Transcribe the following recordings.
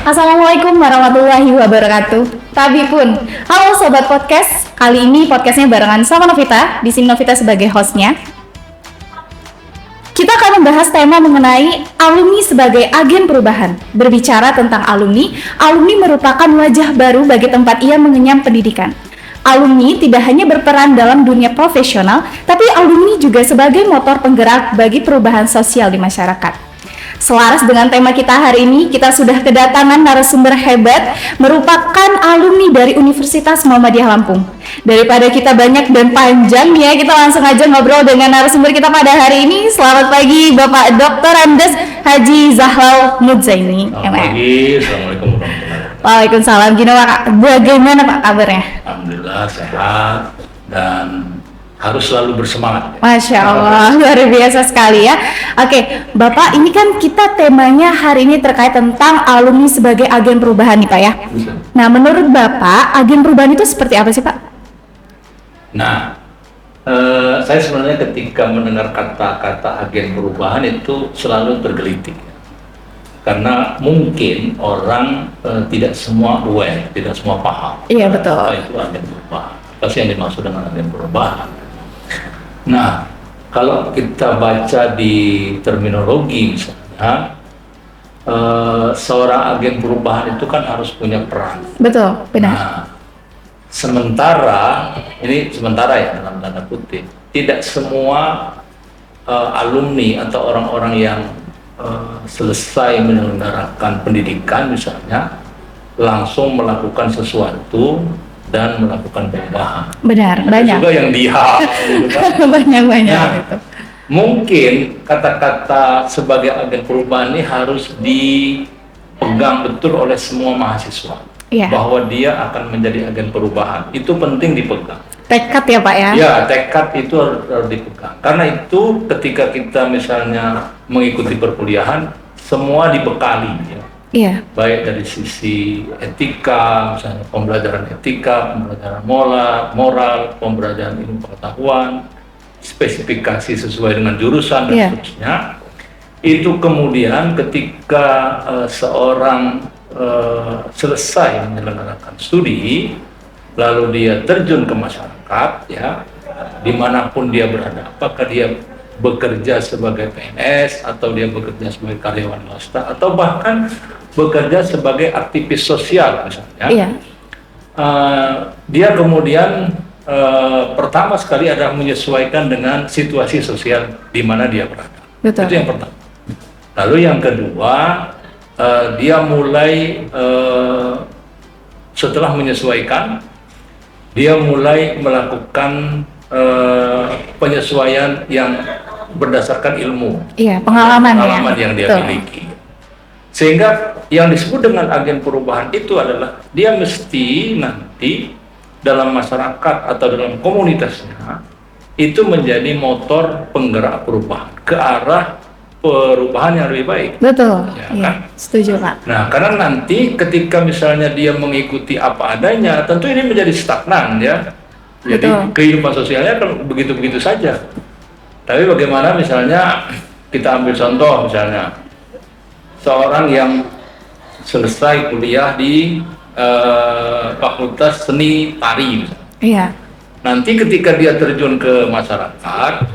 Assalamualaikum warahmatullahi wabarakatuh. Tabi pun. Halo sobat podcast. Kali ini podcastnya barengan sama Novita. Di sini Novita sebagai hostnya. Kita akan membahas tema mengenai alumni sebagai agen perubahan. Berbicara tentang alumni merupakan wajah baru bagi tempat ia mengenyam pendidikan. Alumni tidak hanya berperan dalam dunia profesional, tapi alumni juga sebagai motor penggerak bagi perubahan sosial di masyarakat. Selaras dengan tema kita hari ini, kita sudah kedatangan narasumber hebat, merupakan alumni dari Universitas Muhammadiyah Lampung. Daripada kita banyak dan panjang ya, kita langsung aja ngobrol dengan narasumber kita pada hari ini. Selamat pagi Bapak Dr. Andes Haji Zahlal Mudzaini. Selamat pagi, Assalamualaikum warahmatullahi wabarakatuh. Waalaikumsalam. Bagaimana Pak kabarnya? Alhamdulillah sehat dan harus selalu bersemangat. Masya Allah, luar biasa sekali ya. Oke, Bapak, ini kan kita temanya hari ini terkait tentang alumni sebagai agen perubahan nih Pak ya. Nah, menurut Bapak, agen perubahan itu seperti apa sih Pak? Nah, saya sebenarnya ketika mendengar kata-kata agen perubahan itu selalu tergelitik. Karena mungkin orang tidak semua aware, tidak semua paham. Iya, betul. Apa itu agen perubahan? Apa sih yang dimaksud dengan agen perubahan? Nah, kalau kita baca di terminologi misalnya, seorang agen perubahan itu kan harus punya peran. Betul, benar. Nah, sementara ya dalam tanda kutip, tidak semua alumni atau orang-orang yang selesai menyelenggarakan pendidikan misalnya langsung melakukan sesuatu dan melakukan perubahan. Benar, banyak. Juga yang dihal, gitu kan. banyak Nah, gitu. mungkin kata-kata sebagai agen perubahan ini harus dipegang betul oleh semua mahasiswa. Iya. Bahwa dia akan menjadi agen perubahan. Itu penting dipegang. Tekad ya Pak ya? Ya, tekad itu harus dipegang. Karena itu ketika kita misalnya mengikuti perkuliahan, semua dibekali ya. Iya. Baik dari sisi etika, misalnya pembelajaran etika, pembelajaran moral, pembelajaran ilmu pengetahuan, spesifikasi sesuai dengan jurusan dan seterusnya. Itu kemudian ketika seorang selesai menyelenggarakan studi, lalu dia terjun ke masyarakat, ya, dimanapun dia berada, apakah dia bekerja sebagai PNS atau dia bekerja sebagai karyawan swasta atau bahkan bekerja sebagai aktivis sosial misalnya. Iya. Dia kemudian pertama sekali adalah menyesuaikan dengan situasi sosial di mana dia berada. Betul. Itu yang pertama. Lalu yang kedua, dia mulai setelah menyesuaikan, dia mulai melakukan penyesuaian yang berdasarkan ilmu. Iya, pengalaman yang dia miliki. Sehingga yang disebut dengan agen perubahan itu adalah dia mesti nanti dalam masyarakat atau dalam komunitasnya itu menjadi motor penggerak perubahan ke arah perubahan yang lebih baik. Betul, ya, iya, kan? setuju Pak. Nah, karena nanti ketika misalnya dia mengikuti apa adanya, tentu ini menjadi stagnan ya. Jadi kehidupan sosialnya kan begitu-begitu saja. Tapi bagaimana misalnya kita ambil contoh misalnya seorang yang selesai kuliah di Fakultas Seni Tari misalnya. Iya. Nanti ketika dia terjun ke masyarakat,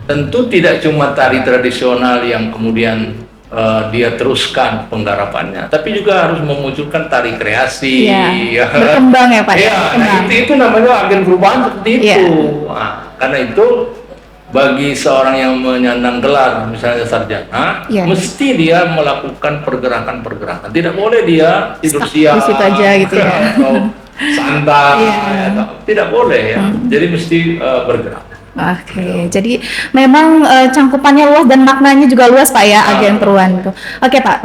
tentu tidak cuma tari tradisional yang kemudian dia teruskan penggarapannya, tapi juga harus memunculkan tari kreasi. Ya. Berkembang ya Pak. Ya, nah itu namanya agen perubahan seperti itu. Nah, karena itu bagi seorang yang menyandang gelar misalnya sarjana, mesti dia melakukan pergerakan-pergerakan. Tidak boleh dia tidur siang, di situ aja gitu ya. atau santai, tidak boleh ya. Jadi mesti bergerak. Oke, jadi memang cangkupannya luas dan maknanya juga luas Pak ya, agen perubahan itu. Oke Pak,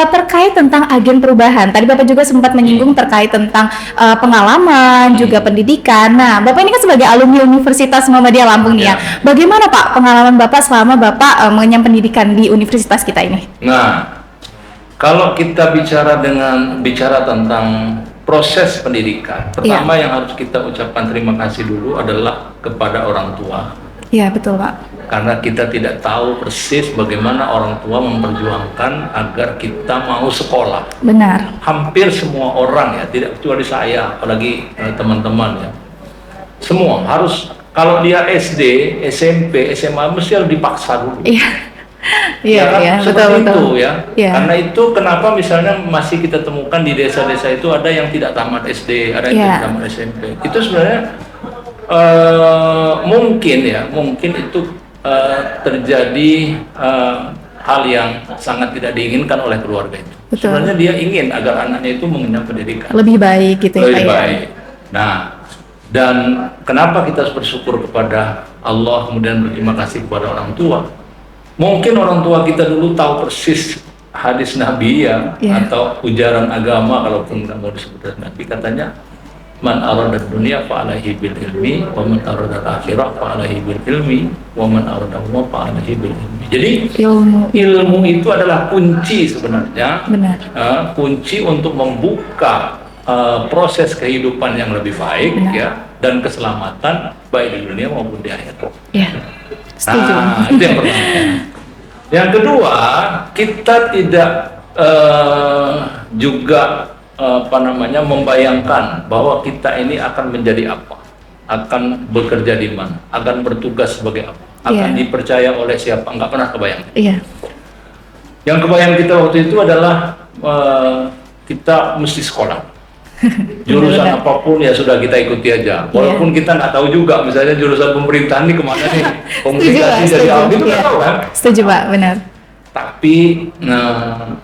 terkait tentang agen perubahan, tadi Bapak juga sempat menyinggung terkait tentang pengalaman, juga pendidikan. Nah, Bapak ini kan sebagai alumni Universitas Muhammadiyah Lampung nih ya. Bagaimana Pak pengalaman Bapak selama Bapak mengenyam pendidikan di universitas kita ini? Nah, kalau kita bicara tentang proses pendidikan, pertama yang harus kita ucapkan terima kasih dulu adalah kepada orang tua Iya, betul Pak. Karena kita tidak tahu persis bagaimana orang tua memperjuangkan agar kita mau sekolah. Benar. Hampir semua orang ya, tidak kecuali saya, apalagi teman-teman ya. Semua harus, kalau dia SD, SMP, SMA mesti harus dipaksa dulu. Iya. Iya, kan? iya, Seperti betul. itu ya. Iya. Karena itu kenapa misalnya masih kita temukan di desa-desa itu ada yang tidak tamat SD, ada yang tidak tamat SMP. Itu sebenarnya mungkin itu terjadi hal yang sangat tidak diinginkan oleh keluarga itu. Betul. Sebenarnya dia ingin agar anaknya itu mengenyam pendidikan. Lebih baik gitu ya Pak. Lebih baik. Nah, dan kenapa kita harus bersyukur kepada Allah, kemudian berterima kasih kepada orang tua? Mungkin orang tua kita dulu tahu persis hadis Nabi ya, atau ujaran agama, kalaupun nggak mau disebut Nabi, katanya man arada dunya fa alaihi bil ilmi wa man arada akhirah fa alaihi bil ilmi wa man arada Allah fa alaihi bil ilmi. Jadi ilmu itu adalah kunci sebenarnya. Benar. Kunci untuk membuka proses kehidupan yang lebih baik. Benar. Ya, dan keselamatan baik di dunia maupun di akhirat. Ya. Setuju. Nah, itu yang pertama. Yang kedua, kita tidak juga membayangkan bahwa kita ini akan menjadi apa, akan bekerja di mana, akan bertugas sebagai apa, akan dipercaya oleh siapa, nggak pernah kebayang. Iya. Yang kebayang kita waktu itu adalah kita mesti sekolah. Jurusan apapun ya sudah kita ikuti aja, walaupun kita nggak tahu juga, misalnya jurusan pemerintahan ini kemana nih, komunikasi jadi apa itu nggak tahu kan? Setuju Pak, benar. Tapi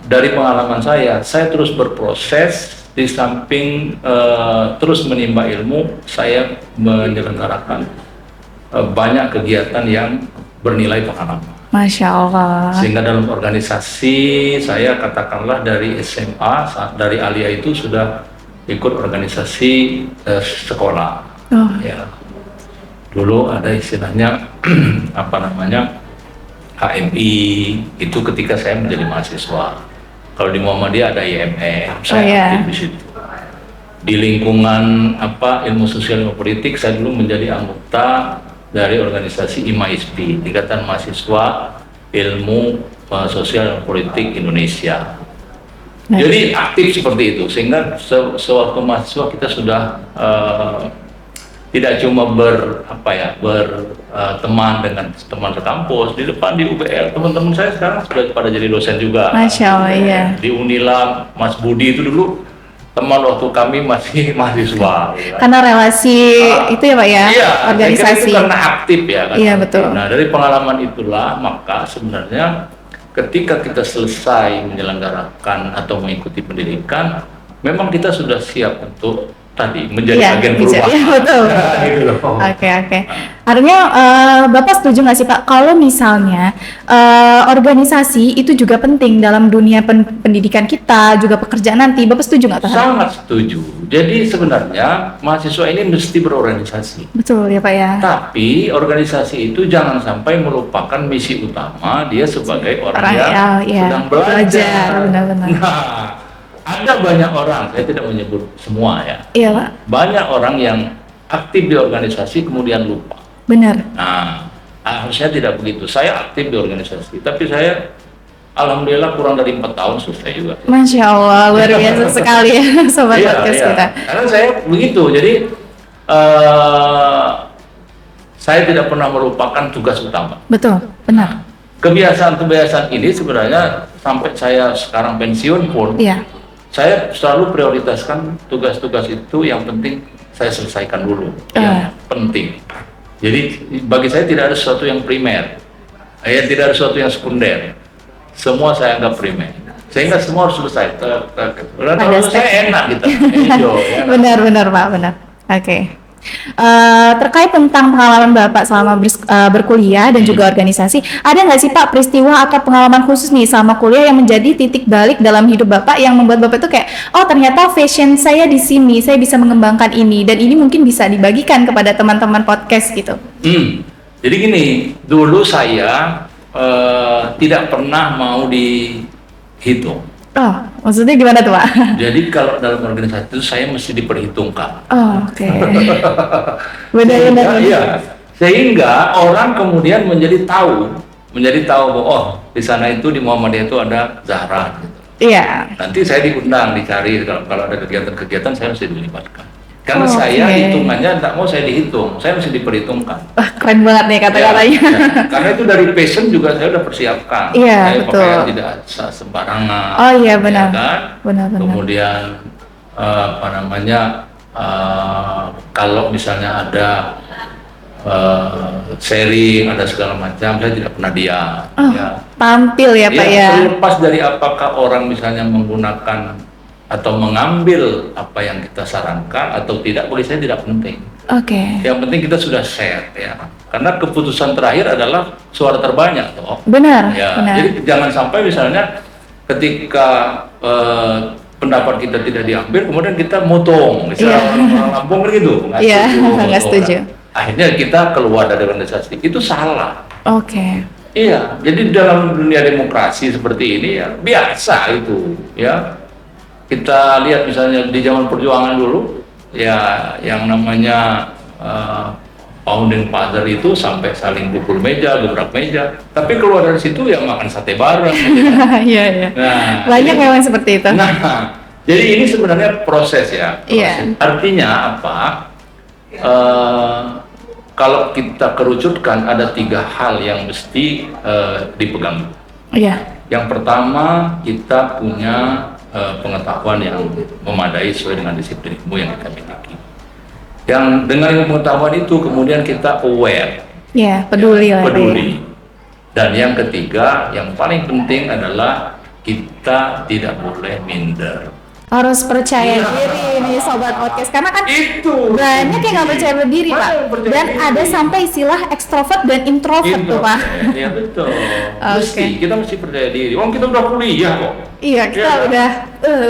dari pengalaman saya terus berproses, di samping terus menimba ilmu, saya menyelenggarakan banyak kegiatan yang bernilai pengalaman. Masya Allah. Sehingga dalam organisasi saya, katakanlah dari SMA, dari Alia itu sudah ikut organisasi sekolah. Ya. Dulu ada istilahnya HMI, itu ketika saya menjadi mahasiswa. Kalau di Muhammadiyah ada IMM, saya aktif di situ. Di lingkungan ilmu sosial dan politik, saya dulu menjadi anggota dari organisasi IMAISPI, Ikatan Mahasiswa Ilmu Sosial dan Politik Indonesia. Jadi aktif seperti itu, sehingga sewaktu mahasiswa kita sudah tidak cuma berteman dengan teman sekampus, di depan di UBL, teman-teman saya sekarang sudah pada jadi dosen juga. Masya Allah, iya. Di Unila, Mas Budi itu dulu teman waktu kami masih mahasiswa. Karena relasi itu ya Pak ya, iya, organisasi. Itu karena aktif ya. Kan? Iya, betul. Nah, dari pengalaman itulah, maka sebenarnya ketika kita selesai menyelenggarakan atau mengikuti pendidikan, memang kita sudah siap untuk menjadi agen perubahan. Iya, betul. Gitu. Oke. Artinya Bapak setuju nggak sih Pak, kalau misalnya organisasi itu juga penting dalam dunia pendidikan kita, juga pekerjaan nanti, Bapak setuju nggak Pak? Sangat setuju. Jadi sebenarnya mahasiswa ini mesti berorganisasi. Betul ya Pak ya. Tapi organisasi itu jangan sampai melupakan misi utama dia sebagai orang yang sedang belajar. Benar-benar. Nah, ada banyak orang, saya tidak menyebut semua ya. Iya Pak. Banyak orang yang aktif di organisasi kemudian lupa. Benar. Nah, harusnya tidak begitu. Saya aktif di organisasi, tapi saya alhamdulillah kurang dari 4 tahun selesai juga. Masya Allah, luar biasa sekali ya sobat podcast kita. Karena saya begitu, jadi saya tidak pernah melupakan tugas utama. Betul, benar. Kebiasaan-kebiasaan ini sebenarnya sampai saya sekarang pensiun pun, saya selalu prioritaskan tugas-tugas itu yang penting saya selesaikan dulu, yang penting. Jadi bagi saya tidak ada sesuatu yang primer, tidak ada sesuatu yang sekunder. Semua saya anggap primer, sehingga semua harus selesai. Kalau saya enak gitu. Benar Pak, benar. Oke. Terkait tentang pengalaman Bapak selama berkuliah dan juga organisasi, ada nggak sih Pak peristiwa atau pengalaman khusus nih selama kuliah yang menjadi titik balik dalam hidup Bapak yang membuat Bapak itu kayak, oh ternyata fashion saya di sini, saya bisa mengembangkan ini, dan ini mungkin bisa dibagikan kepada teman-teman podcast gitu. Jadi gini, dulu saya tidak pernah mau dihitung. Oh, maksudnya gimana tuh Pak? Jadi kalau dalam organisasi itu saya mesti diperhitungkan. Oh, oke. Benar-benar. Iya, Sehingga orang kemudian menjadi tahu bahwa oh di sana itu di Muhammadiyah itu ada Zahra gitu. Iya. Nanti saya diundang, dicari kalau ada kegiatan-kegiatan saya mesti dilibatkan. Karena Oke. saya hitungannya tidak mau saya dihitung, saya mesti diperhitungkan. Wah, keren banget nih kata-katanya. Karena itu dari passion juga saya udah persiapkan. Iya, Saya betul. pakaian tidak sembarangan. Oh iya, benar. Ya kan? Benar-benar. Kemudian apa namanya kalau misalnya ada sharing, ada segala macam, saya tidak pernah diam. Oh, Ya. tampil ya Pak ya. Terlepas dari apakah orang misalnya menggunakan atau mengambil apa yang kita sarankan atau tidak, bagi saya tidak penting. Oke. Yang penting kita sudah share ya. Karena keputusan terakhir adalah suara terbanyak toh. Benar, Ya, benar. jadi jangan sampai misalnya ketika pendapat kita tidak diambil, kemudian kita motong, misalnya orang Lampung kan gitu, nggak Iya, setuju, nggak motongan. setuju. Akhirnya kita keluar dari organisasi, itu salah. Oke. Iya, jadi dalam dunia demokrasi seperti ini ya biasa itu, ya. Kita lihat misalnya di zaman perjuangan dulu, ya yang namanya founding father itu sampai saling pukul meja, gebrak meja. Tapi keluar dari situ ya makan sate bareng. Gitu. Iya, iya. Nah, Banyak memang seperti itu. Nah, jadi ini sebenarnya proses ya. Proses. Iya. Artinya apa? Kalau kita kerucutkan ada 3 hal yang mesti dipegang. Iya. Yang pertama, kita punya pengetahuan yang memadai sesuai dengan disiplin ilmu yang kita miliki. Yang dengan ilmu pengetahuan itu kemudian kita aware, Iya, peduli lah. Pak, ya. peduli. Dan yang ketiga, yang paling penting adalah kita tidak boleh minder. Harus percaya Iya. diri nih Sobat Podcast. Karena kan Itu banyak yang nggak percaya diri Pak. Banyak yang percaya Dan diri. ada sampai istilah ekstrovert dan introvert tuh Pak. Iya betul. Oke. Kita mesti percaya diri. Wong kita udah kuliah kok. Iya, kita Iya.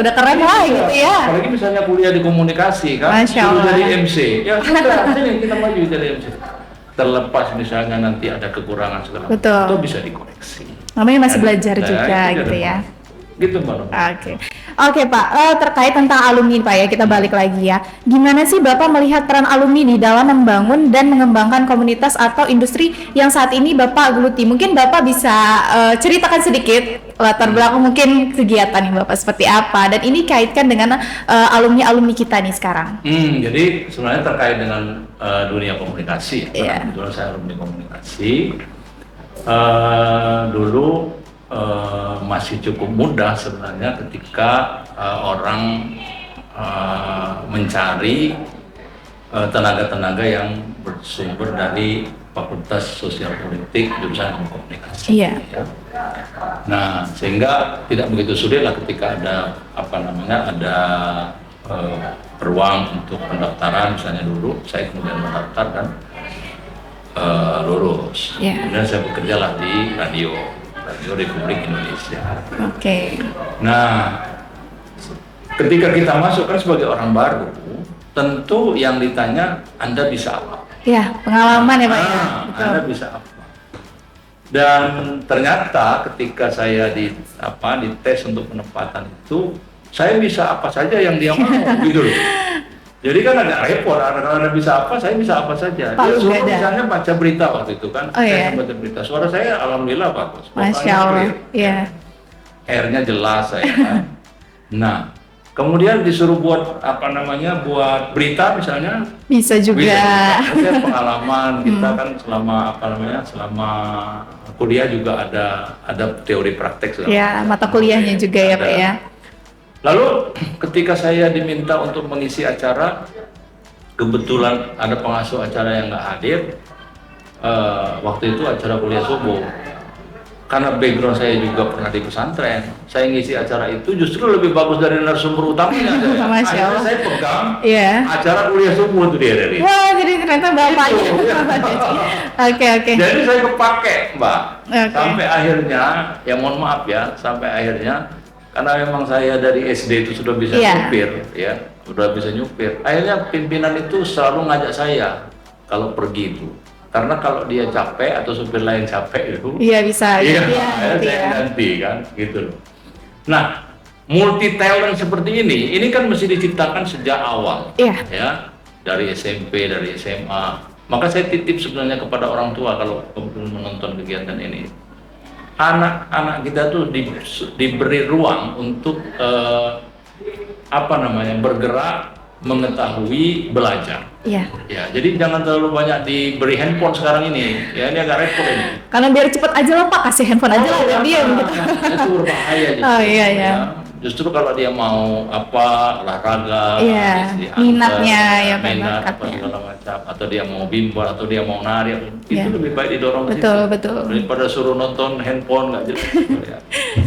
udah keren lah gitu ya. Apalagi misalnya kuliah di komunikasi kan, Masya suruh Allah. jadi MC. Ya sudah, sini kita maju jadi MC. Terlepas misalnya nanti ada kekurangan segala macam, Betul. itu bisa dikoreksi. Namanya masih Nah, belajar nah, juga itu gitu dia. ya. Gitu Mbak Nurul. Oke Pak, terkait tentang alumni Pak ya, kita balik lagi ya. Gimana sih Bapak melihat peran alumni di dalam membangun dan mengembangkan komunitas atau industri yang saat ini Bapak geluti? Mungkin Bapak bisa ceritakan sedikit latar belakang mungkin kegiatan yang Bapak seperti apa, dan ini kaitkan dengan alumni-alumni kita nih sekarang. Jadi sebenarnya terkait dengan dunia komunikasi. Iya. Kebetulan saya alumni komunikasi. Dulu masih cukup mudah sebenarnya ketika orang mencari tenaga-tenaga yang bersumber dari Fakultas Sosial Politik jurusan Ilmu Komunikasi. Iya. Ya. Nah, sehingga tidak begitu sulit lah ketika ada ada peluang untuk pendaftaran misalnya dulu, saya kemudian mendaftar dan lulus. Iya. Kemudian saya bekerja lah di Radio Republik Indonesia. Oke. Nah, ketika kita masuk kan sebagai orang baru, tentu yang ditanya Anda bisa apa? Ya, pengalaman ya Pak ya. Betul. Anda bisa apa? Dan ternyata ketika saya dites untuk penempatan itu, saya bisa apa saja yang dia mau gitu loh. Jadi kan agak repot, kalau Anda bisa apa, saya bisa apa saja. Dia Palu suruh beda. misalnya baca berita waktu itu kan, Oh, iya. saya baca berita. Suara saya alhamdulillah bagus. Masya Allah. Iya. R-nya jelas saya kan. Nah, kemudian disuruh buat buat berita misalnya. Bisa juga. Bisa. Pengalaman kita kan selama kuliah juga ada teori praktek segala Ya, macam. mata kuliahnya juga ya Ada. Pak ya. Lalu ketika saya diminta untuk mengisi acara, kebetulan ada pengasuh acara yang nggak hadir. Waktu itu acara kuliah subuh. Karena background saya juga pernah di pesantren, saya ngisi acara itu justru lebih bagus dari narasumber utamanya. Masya Akhirnya Allah. saya pegang Iya. acara kuliah subuh itu dia dari. Wah, jadi ternyata bapaknya. Itu, ya. Oke. Jadi saya kepake, Mbak. Oke. Sampai akhirnya, ya mohon maaf ya, sampai akhirnya karena memang saya dari SD itu sudah bisa Iya. nyupir, ya, sudah bisa nyupir. Akhirnya pimpinan itu selalu ngajak saya kalau pergi itu, karena kalau dia capek atau supir lain capek itu, Iya bisa. iya, Iya, saya gitu ya. ganti kan, gitu loh. Nah, multi talent seperti ini kan mesti diciptakan sejak awal, Iya. ya, dari SMP, dari SMA. Maka saya titip sebenarnya kepada orang tua kalau kebetulan menonton kegiatan ini. Anak-anak kita tuh diberi ruang untuk bergerak, mengetahui, belajar. Iya. Ya, jadi jangan terlalu banyak diberi handphone sekarang ini. Ya, ini agak repot ini. Karena biar cepet aja lah Pak, kasih handphone aja lah biar diam gitu. Itu berbahaya justru. Oh iya iya. Ya. Justru kalau dia mau olahraga, Iya, minatnya ya minat apa bakatnya. segala macam, atau dia mau bimbel, atau dia mau nari, Iya. itu lebih baik didorong ke Betul, situ. betul. Daripada suruh nonton handphone nggak jelas. Ya.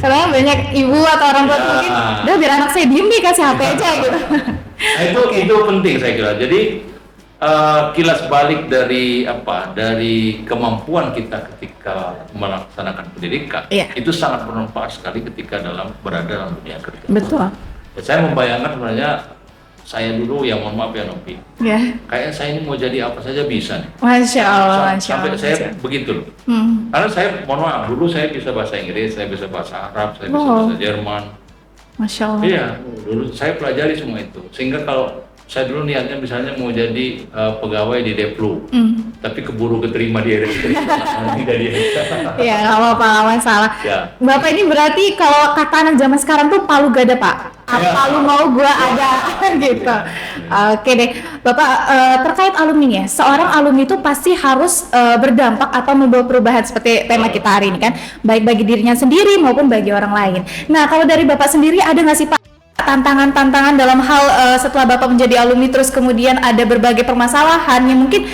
Karena banyak ibu atau orang tua Ya. mungkin, udah biar anak saya diem nih kasih HP aja gitu. Nah, itu penting saya kira. Jadi kilas balik dari kemampuan kita ketika melaksanakan pendidikan, Iya. itu sangat bermanfaat sekali ketika berada dalam dunia kerja. Betul. Ya, saya membayangkan sebenarnya saya dulu yang mohon maaf ya Novi, Ya. kayak saya ini mau jadi apa saja bisa nih. Masya Allah, Masya Sampai Allah. saya begitu loh. Karena saya mohon maaf, dulu saya bisa bahasa Inggris, saya bisa bahasa Arab, saya bisa Wow. bahasa Jerman. Masya Allah. Iya, dulu saya pelajari semua itu. Sehingga kalau saya dulu niatnya misalnya mau jadi pegawai di Deplu, tapi keburu keterima di RSP, tidak di Ya nggak apa-apa, nggak masalah. Ya. Bapak ini berarti kalau kata anak zaman sekarang tuh palu gak ada Pak. Apa Ya. lu mau gua ada gitu. Oke deh, Bapak terkait alumni ya. Seorang alumni itu pasti harus berdampak atau membawa perubahan seperti tema kita hari ini kan, baik bagi dirinya sendiri maupun bagi orang lain. Nah kalau dari Bapak sendiri ada nggak sih Pak tantangan-tantangan dalam hal setelah Bapak menjadi alumni terus kemudian ada berbagai permasalahan yang mungkin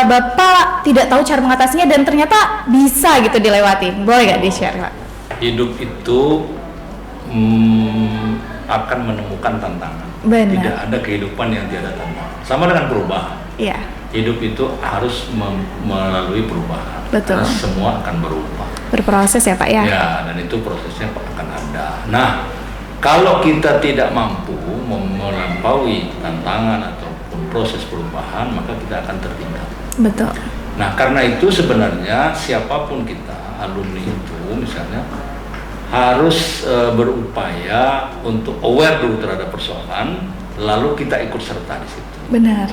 Bapak tidak tahu cara mengatasinya dan ternyata bisa gitu dilewatin. Boleh nggak di-share Pak? Hidup itu akan menemukan tantangan. Benar. Tidak ada kehidupan yang tiada tantangan. Sama dengan perubahan. Iya. Hidup itu harus melalui perubahan. Betul. Karena semua akan berubah. Berproses ya Pak ya? Ya, dan itu prosesnya akan ada. Nah, kalau kita tidak mampu melampaui tantangan ataupun proses perubahan, maka kita akan tertinggal. Betul. Nah, karena itu sebenarnya siapapun kita, alumni itu misalnya, harus berupaya untuk aware dulu terhadap persoalan, lalu kita ikut serta di situ. Benar.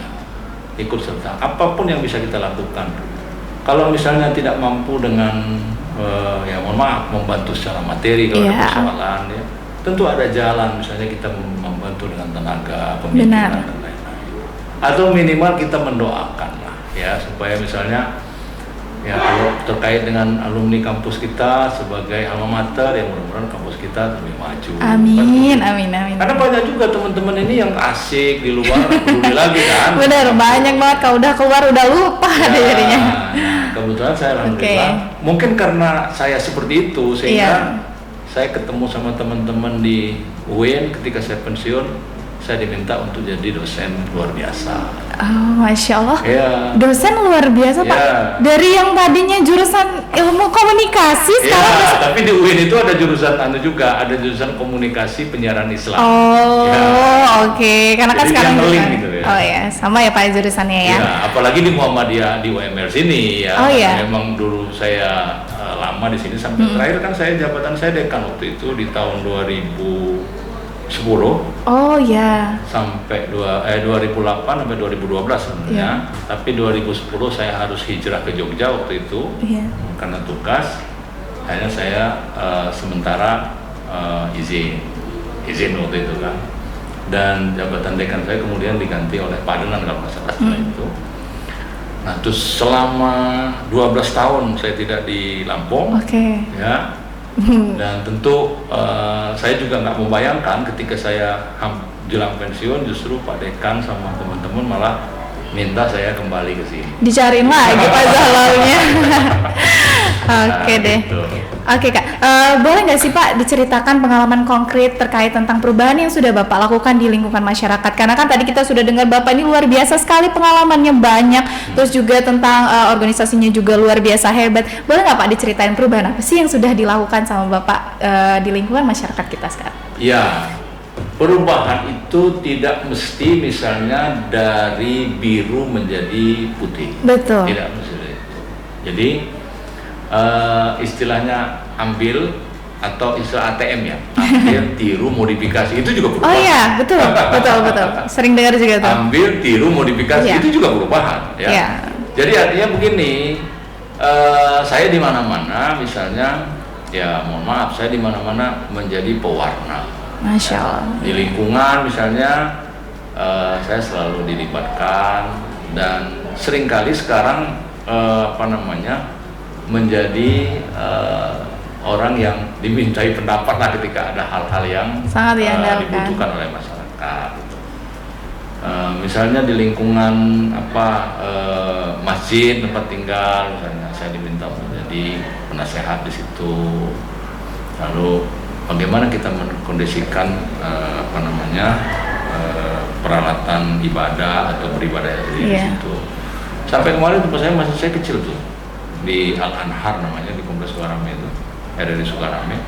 Ikut serta, apapun yang bisa kita lakukan. Kalau misalnya tidak mampu dengan, ya mohon maaf, membantu secara materi kalau ada persoalan, ya, tentu ada jalan, misalnya kita membantu dengan tenaga, pembimbingan dan lain-lain. Atau minimal kita mendoakan lah, ya, supaya misalnya, ya kalau terkait dengan alumni kampus kita sebagai alma mater, yang mudah-mudahan kampus kita lebih maju. Amin, amin, amin. Karena banyak juga teman-teman ini yang asik di luar, peduli lagi kan. Benar, banyak banget kalau udah keluar udah lupa deh jadinya. Nah, kebetulan saya alhamdulillah, mungkin karena saya seperti itu sehingga saya ketemu sama teman-teman di UIN ketika saya pensiun, saya diminta untuk jadi dosen luar biasa. Oh, Masya Allah. Ya. Dosen luar biasa Pak. Dari yang tadinya jurusan ilmu komunikasi sekarang Ya, tapi di UIN itu ada jurusan juga, ada jurusan komunikasi penyiaran Islam. Oh, ya. Oke. Karena kan Jadi sekarang dia ngeling gitu ya. Oh ya, sama ya Pak jurusannya ya. Ya, apalagi di Muhammadiyah di UMR sini ya. Oh iya. Memang dulu saya lama di sini sampai terakhir kan jabatan saya dekan waktu itu di tahun 2010. Oh ya. Sampai 2008 sampai 2012 sebenarnya. Tapi 2010 saya harus hijrah ke Jogja waktu itu. Iya. Karena tugas. Akhirnya saya sementara izin waktu itu kan. Dan jabatan dekan saya kemudian diganti oleh Pak Denan kalau nggak salah setelah itu. Nah, terus selama 12 tahun saya tidak di Lampung. Oke. Ya. Dan tentu saya juga nggak membayangkan ketika saya jelang pensiun justru Pak Dekan sama teman-teman malah minta saya kembali ke sini. Dicariin lagi Pak Zahlaunya. Oke deh. Gitu. Oke Kak, boleh nggak sih Pak diceritakan pengalaman konkret terkait tentang perubahan yang sudah Bapak lakukan di lingkungan masyarakat? Karena kan tadi kita sudah dengar Bapak ini luar biasa sekali pengalamannya banyak, terus juga tentang organisasinya juga luar biasa hebat. Boleh nggak Pak diceritain perubahan apa sih yang sudah dilakukan sama Bapak di lingkungan masyarakat kita sekarang? Ya, perubahan itu tidak mesti misalnya dari biru menjadi putih. Betul. Tidak mesti itu. Jadi istilahnya ambil atau istilah ATM ya, ambil, tiru, modifikasi itu juga perubahan. Oh iya, betul. Sering dengar juga tuh. Ambil, tiru, modifikasi itu juga perubahan. Ya. Jadi artinya begini, saya di mana-mana misalnya, ya mohon maaf, saya di mana-mana menjadi pewarna. Masya Allah. Di lingkungan misalnya, saya selalu dilibatkan dan seringkali sekarang menjadi orang yang dimintai pendapat lah ketika ada hal-hal yang sangat dibutuhkan oleh masyarakat. Misalnya di lingkungan masjid tempat tinggal, misalnya saya diminta menjadi penasehat di situ. Lalu bagaimana kita mengkondisikan peralatan ibadah atau beribadah di situ. Sampai kemarin tempat saya kecil tuh di Al-Anhar namanya, di Kompleks Sukarame itu, dari Sukarame,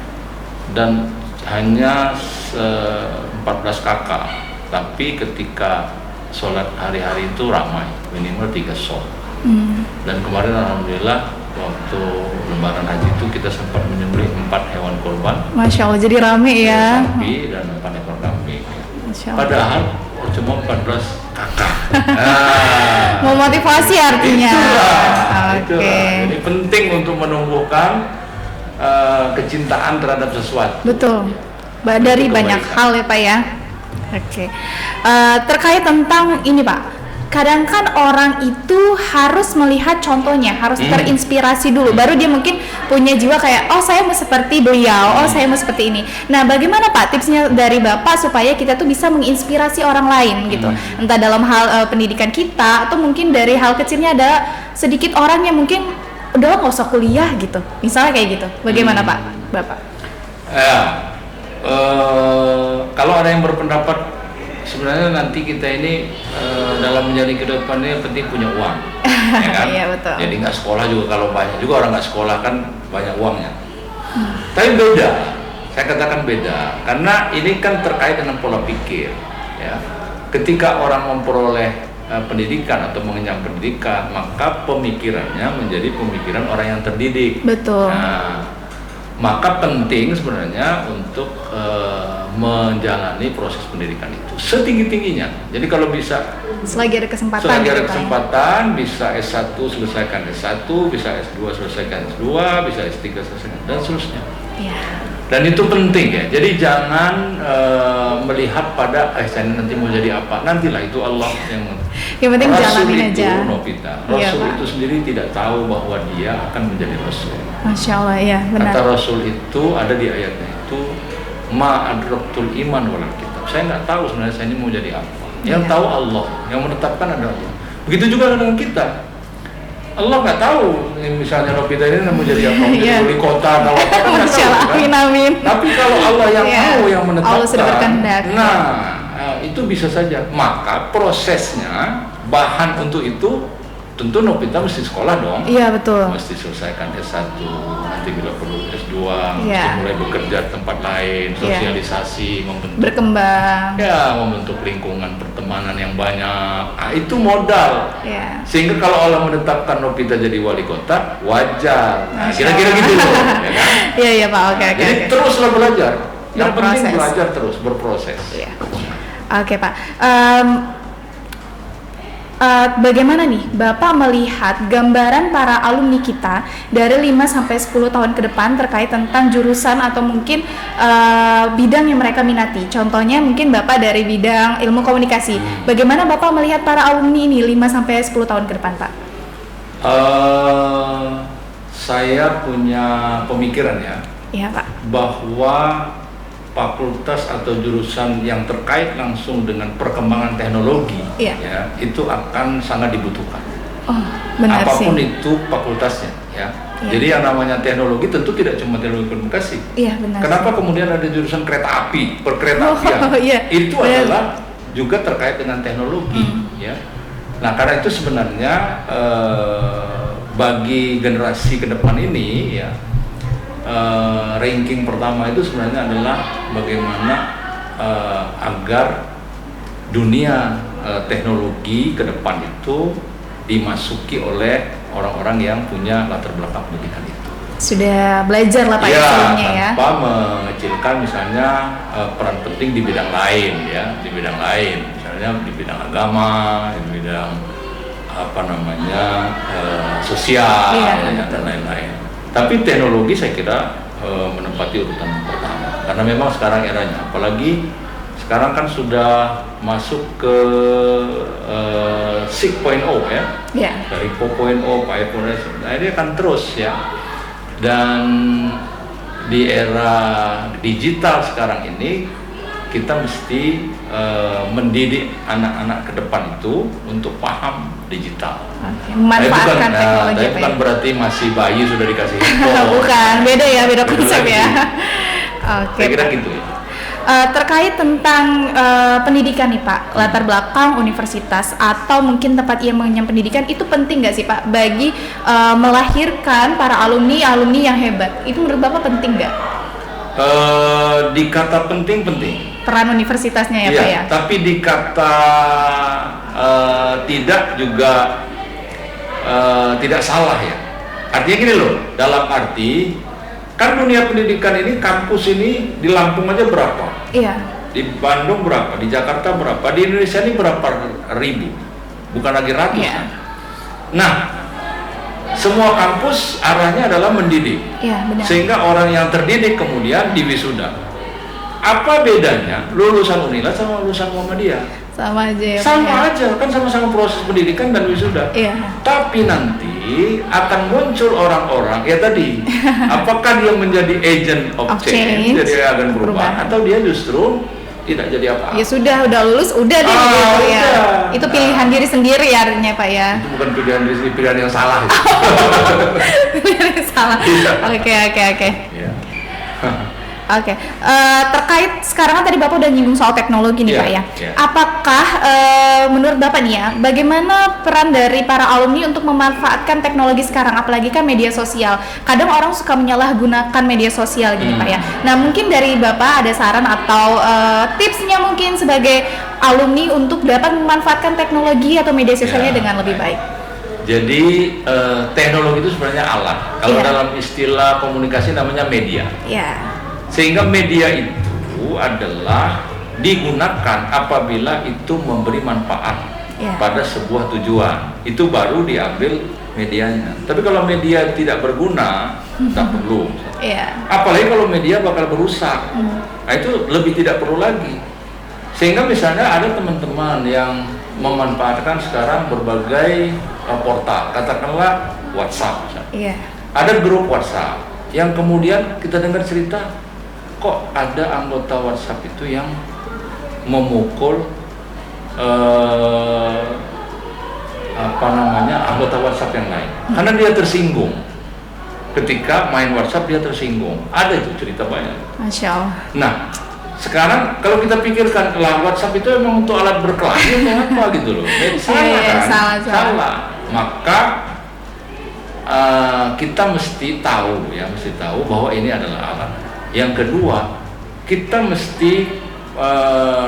dan hanya 14 kakak. Tapi ketika sholat hari-hari itu ramai, minimal 3 sholat. Dan kemarin alhamdulillah waktu Lebaran Haji itu kita sempat menyembelih 4 hewan kurban. Masya Allah, jadi rame ya. Sapi dan 4 ekor kambing. Padahal cuma 14 kakak. Memotivasi artinya. Itulah. Jadi penting untuk menumbuhkan kecintaan terhadap sesuatu. Betul. Dari banyak hal ya Pak ya. Terkait tentang ini Pak, kadang kan orang itu harus melihat contohnya, harus terinspirasi dulu, baru dia mungkin punya jiwa kayak, oh saya mau seperti beliau, oh saya mau seperti ini. Nah bagaimana Pak tipsnya dari Bapak supaya kita tuh bisa menginspirasi orang lain gitu, entah dalam hal pendidikan kita, atau mungkin dari hal kecilnya ada sedikit orang yang mungkin udah nggak usah kuliah gitu, misalnya kayak gitu. Bagaimana Pak, Bapak? Kalau ada yang berpendapat sebenarnya nanti kita ini dalam menjalani kehidupan ini penting punya uang, ya kan? Iya, betul. Jadi nggak sekolah juga, kalau banyak juga orang nggak sekolah kan banyak uangnya. Tapi beda, saya katakan beda, karena ini kan terkait dengan pola pikir. Ya, ketika orang memperoleh pendidikan atau mengenyam pendidikan, maka pemikirannya menjadi pemikiran orang yang terdidik. Betul. Nah, maka penting sebenarnya untuk menjalani proses pendidikan itu setinggi-tingginya. Jadi kalau bisa selagi ada kesempatan bisa S1 selesaikan S1, bisa S2 selesaikan S2, bisa S3 selesaikan, dan seterusnya. Ya. Dan itu penting ya. Jadi jangan melihat pada saya nanti mau jadi apa. Nantilah itu Allah yang penting jalanin aja. Rasul itu sendiri tidak tahu bahwa dia akan menjadi Rasul. Masya Allah, ya benar. Kata Rasul itu ada di ayatnya itu, ma adraktul iman wal kitab. Saya nggak tahu sebenarnya saya ini mau jadi apa. Yang tahu Allah, yang menetapkan adalah Allah. Begitu juga dengan kita. Allah nggak tahu, misalnya Novita ini mau jadi apa, mau jadi wali kota atau apa, kan nggak tahu, kan? Amin. Tapi kalau Allah yang tahu, yang menetapkan, Allah sudah berkehendak. Nah itu bisa saja. Maka prosesnya, bahan untuk itu, tentu Novita mesti sekolah dong. Iya betul. Mesti selesaikan S1, nanti bila perlu S2, mesti mulai bekerja di tempat lain, sosialisasi, berkembang. Ya, membentuk lingkungan pertemanan yang banyak. Nah, itu modal. Sehingga kalau Allah menetapkan Novita jadi wali kota, wajar. Nah, kira-kira gitu loh. Ya kan? Iya Pak, oke. Jadi teruslah belajar. Yang penting belajar terus, berproses. Oke Pak. Bagaimana nih Bapak melihat gambaran para alumni kita dari 5-10 tahun ke depan terkait tentang jurusan atau mungkin bidang yang mereka minati. Contohnya mungkin Bapak dari bidang ilmu komunikasi. Bagaimana Bapak melihat para alumni ini 5-10 tahun ke depan Pak? Saya punya pemikiran ya. Iya Pak. Bahwa fakultas atau jurusan yang terkait langsung dengan perkembangan teknologi, ya, itu akan sangat dibutuhkan. Benar apapun sih. Itu fakultasnya, ya. Jadi yang namanya teknologi tentu tidak cuma teknologi komunikasi. Iya benar. Kenapa kemudian ada jurusan kereta api, perkeretaapian? Itu adalah juga terkait dengan teknologi, ya. Nah karena itu sebenarnya bagi generasi ke depan ini, ya. Ranking pertama itu sebenarnya adalah bagaimana agar dunia teknologi ke depan itu dimasuki oleh orang-orang yang punya latar belakang pendidikan itu. Sudah belajar lah Pak sebelumnya ya. Tanpa mengecilkan misalnya peran penting di bidang lain ya, di bidang lain, misalnya di bidang agama, di bidang sosial Iya. dan lain-lain. Tapi teknologi saya kira menempati urutan pertama karena memang sekarang eranya, apalagi sekarang kan sudah masuk ke 6.0 ya, dari 4.0, 5.0, nah ini akan terus ya. Dan di era digital sekarang ini kita mesti mendidik anak-anak ke depan itu untuk paham digital. Memanfaatkan teknologi. Tapi bukan berarti masih bayi sudah dikasih handphone. Bukan, beda konsep ya. Oke. Saya kira gitu ya. Terkait tentang pendidikan nih Pak, latar belakang universitas atau mungkin tempat ia mengenyam pendidikan itu penting nggak sih Pak bagi melahirkan para alumni yang hebat? Itu menurut Bapak penting nggak? Dikata penting Peran universitasnya ya Pak ya? Tapi dikata tidak juga tidak salah ya. Artinya gini loh, dalam arti kan dunia pendidikan ini, kampus ini di Lampung aja berapa? Iya. Di Bandung berapa? Di Jakarta berapa? Di Indonesia ini berapa ribu? Bukan lagi ratus. Iya. Nah, semua kampus arahnya adalah mendidik. Iya, benar. Sehingga orang yang terdidik kemudian diwisuda. Apa bedanya lulusan Unila sama lulusan Muhammadiyah? Sama aja ya. Sama aja, kan sama-sama proses pendidikan dan wisuda. Iya. Tapi nanti akan muncul orang-orang ya tadi, apakah dia menjadi agent of change, jadi akan berubah, atau dia justru tidak jadi apa-apa. Ya sudah lulus, udah deh gitu ya. Itu pilihan diri sendiri ya artinya Pak ya. Itu bukan pilihan diri sendiri, pilihan yang salah. Pilihan yang salah. Oke. Ya. Oke, terkait sekarang kan tadi Bapak udah nyinggung soal teknologi nih Pak ya. Apakah menurut Bapak nih ya, bagaimana peran dari para alumni untuk memanfaatkan teknologi sekarang, apalagi kan media sosial. Kadang orang suka menyalahgunakan media sosial gini Pak ya. Nah mungkin dari Bapak ada saran atau tipsnya mungkin sebagai alumni untuk dapat memanfaatkan teknologi atau media sosialnya dengan lebih baik. Jadi teknologi itu sebenarnya alat. Kalau dalam istilah komunikasi namanya media. Sehingga media itu adalah digunakan apabila itu memberi manfaat pada sebuah tujuan. Itu baru diambil medianya. Tapi kalau media tidak berguna, tak perlu. Apalagi kalau media bakal berusak. Nah itu lebih tidak perlu lagi. Sehingga misalnya ada teman-teman yang memanfaatkan sekarang berbagai portal, katakanlah WhatsApp. Ada grup WhatsApp yang kemudian kita dengar cerita, kok ada anggota WhatsApp itu yang memukul anggota WhatsApp yang lain karena dia tersinggung. Ketika main WhatsApp dia tersinggung. Ada itu cerita banyak. Masya Allah. Nah, sekarang kalau kita pikirkan WhatsApp itu emang untuk alat berkelahi atau apa gitu loh. Salah. Maka kita mesti tahu bahwa ini adalah alat. Yang kedua, kita mesti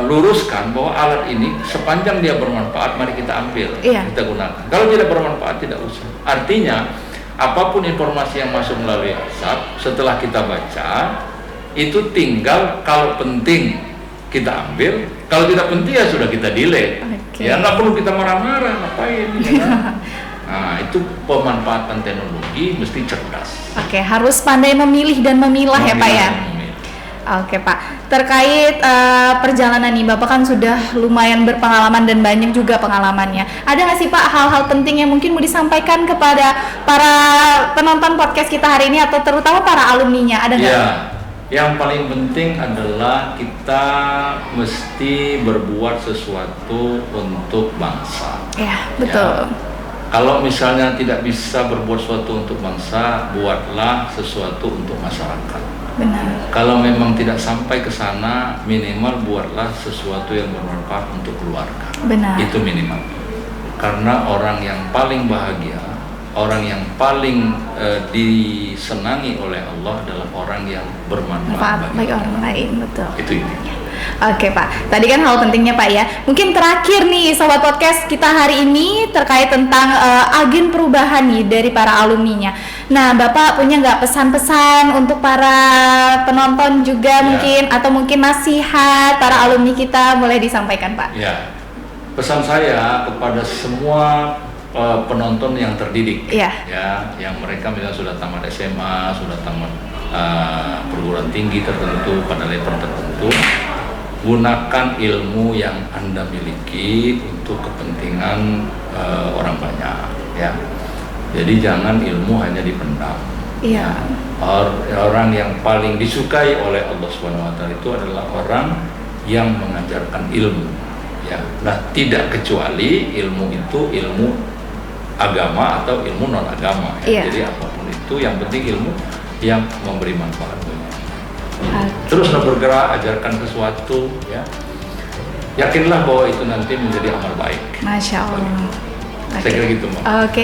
luruskan bahwa alat ini sepanjang dia bermanfaat, mari kita ambil, kita gunakan. Kalau tidak bermanfaat, tidak usah. Artinya, apapun informasi yang masuk melalui WhatsApp, setelah kita baca, itu tinggal kalau penting kita ambil, kalau tidak penting ya sudah kita delete. Ya nggak perlu kita marah-marah, ngapain? Nah, itu pemanfaatan teknologi mesti cerdas. Harus pandai memilih dan memilah ya Pak ya. Oke Pak, terkait perjalanan nih, Bapak kan sudah lumayan berpengalaman dan banyak juga pengalamannya. Ada nggak sih Pak hal-hal penting yang mungkin mau disampaikan kepada para penonton podcast kita hari ini atau terutama para alumninya? Ada nggak? Yang paling penting adalah kita mesti berbuat sesuatu untuk bangsa. Betul. Kalau misalnya tidak bisa berbuat sesuatu untuk bangsa, buatlah sesuatu untuk masyarakat. Benar. Kalau memang tidak sampai ke sana, minimal buatlah sesuatu yang bermanfaat untuk keluarga. Benar. Itu minimal. Karena orang yang paling bahagia, orang yang paling disenangi oleh Allah adalah orang yang bermanfaat bagi orang lain. Betul. Itu intinya. Oke Pak, tadi kan hal pentingnya Pak ya. Mungkin terakhir nih Sobat Podcast kita hari ini terkait tentang agen perubahan nih dari para alumninya. Nah Bapak punya nggak pesan-pesan untuk para penonton juga mungkin, atau mungkin nasihat para alumni kita, boleh disampaikan Pak? Pesan saya kepada semua penonton yang terdidik, Iya. ya, yang mereka misalnya sudah tamat SMA, sudah tamat perguruan tinggi tertentu pada level tertentu. Gunakan ilmu yang Anda miliki untuk kepentingan orang banyak, ya. Jadi jangan ilmu hanya dipendam. Iya. Orang yang paling disukai oleh Allah SWT itu adalah orang yang mengajarkan ilmu, ya. Nah, tidak kecuali ilmu itu ilmu agama atau ilmu non agama, ya. Iya. Jadi apapun itu, yang penting ilmu yang memberi manfaat. Oke. Teruslah bergerak, ajarkan sesuatu, ya. Yakinlah bahwa itu nanti menjadi amal baik. Masya Allah. Saya kira gitu, Mbak. Oke.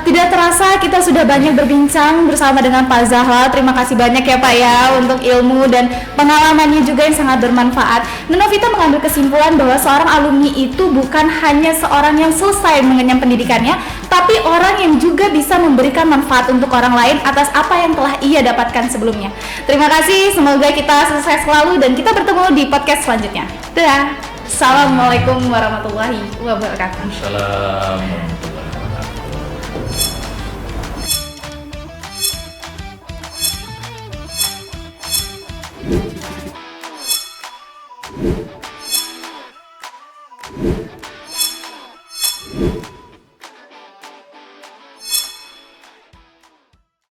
Tidak terasa kita sudah banyak berbincang bersama dengan Pak Zahlal. Terima kasih banyak ya Pak ya untuk ilmu dan pengalamannya juga yang sangat bermanfaat. Novita mengambil kesimpulan bahwa seorang alumni itu bukan hanya seorang yang selesai mengenyam pendidikannya, tapi orang yang juga bisa memberikan manfaat untuk orang lain atas apa yang telah ia dapatkan sebelumnya. Terima kasih, semoga kita sukses selalu dan kita bertemu di podcast selanjutnya. Dadah. Assalamualaikum warahmatullahi wabarakatuh. Assalamualaikum warahmatullahi wabarakatuh.